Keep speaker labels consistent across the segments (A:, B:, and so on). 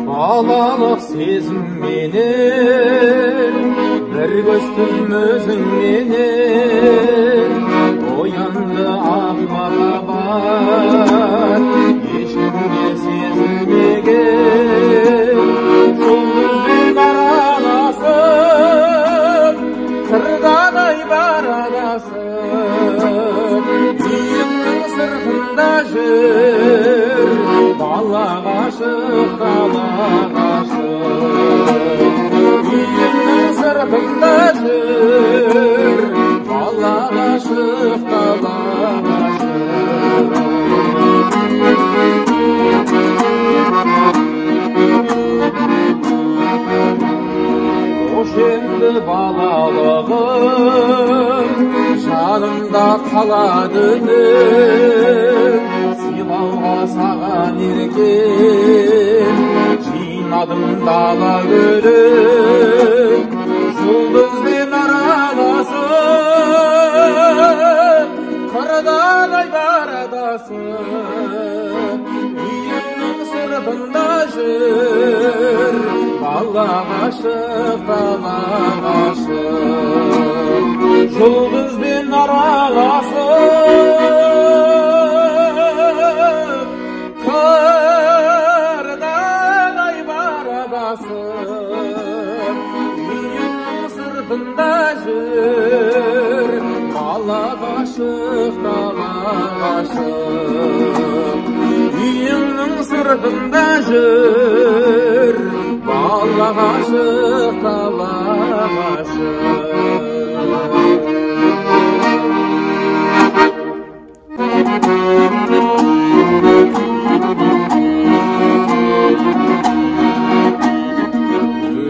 A: Балалық сезімменен бір көстім өзіңменен, оянды ақ махаббат ешкімге сезілмеген. Жұлдызбен араласып қырдадай бар адасып, үйімнің сыртында жүр бала ғашық, бала ғашық. Үйімнің сыртында жүр бала ғашық, бала ғашық. Қош енді балалығым, жанымда қалады үнім, сыйлауға саған ерген жинадым дала гүлін. Жұлдызбен араласып қырдадай бар адасып, үйімнің сыртында жүр бала ғашық, бала ғашық. Жұлдызбен араласып қырдадай бар адасып, үйімнің сыртында жүр бала ғашық, бала ғашық. Үйімнің сыртында жүр бала ғашық, бала ғашық.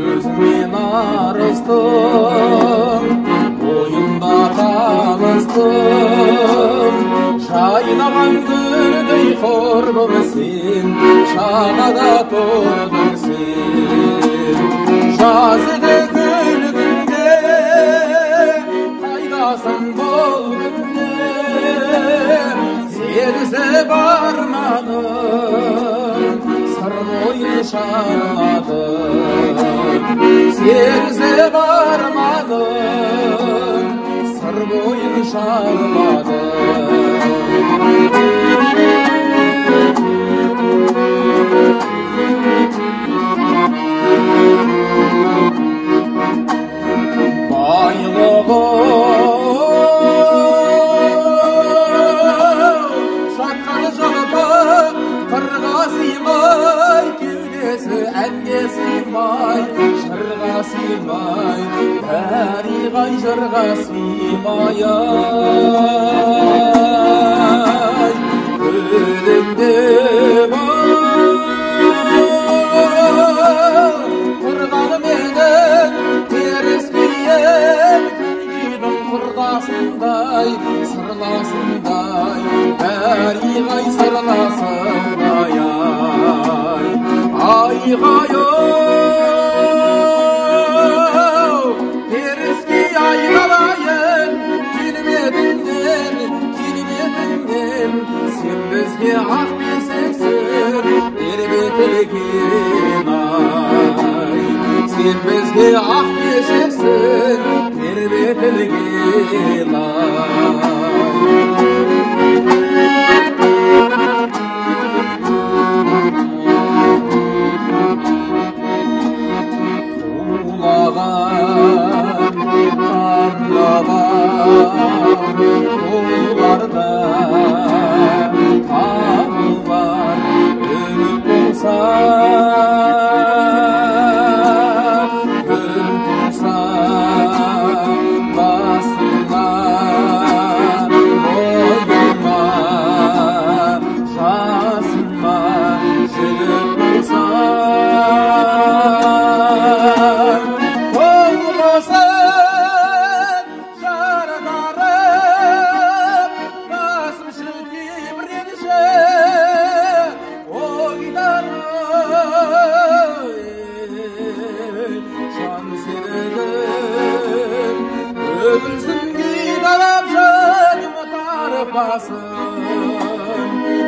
A: Өзіңмен арыстым, бойымда таныстым, жайнаған гүлдей құрбым сен, шағада тұрдың сен. Жазды күлгінде қайдасың бұл күнде, сезіп арманым сыр бойын шарладым. Сезіп арманым сыр бойын шарладым. Шатқаны жалпақ қырға сыймай, кеудесі әнге сыймай, жырға сыймай, дариғай жырға сыймай. Өлеңде бар құрғаны менің теріскейім, күнгейдің құрдасындай, сырласындай, дариғай сырласындай. Айғай-ау, теріскей айналайын, келбетіңнен, келбетіңнен, сен бізге ақ бесексің, тербетілген ай. Сен бізге ақ бесексің, тербетілген ай. Kullarda tanrılar ümit olsa, gün tutsa basınlar boyuma, şasıma jülüp olsa. қамықпасын,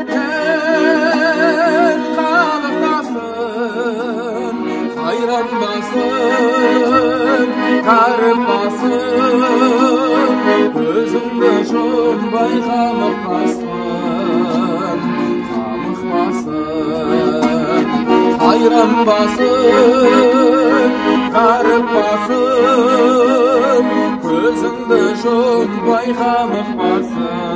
A: ел қанықтасын, қайранбасын, қарықпасын, көзіңді жұмбай қамықпасын, қайранбасын, қарықпасын, көзіңді жұмбай қамықпасын.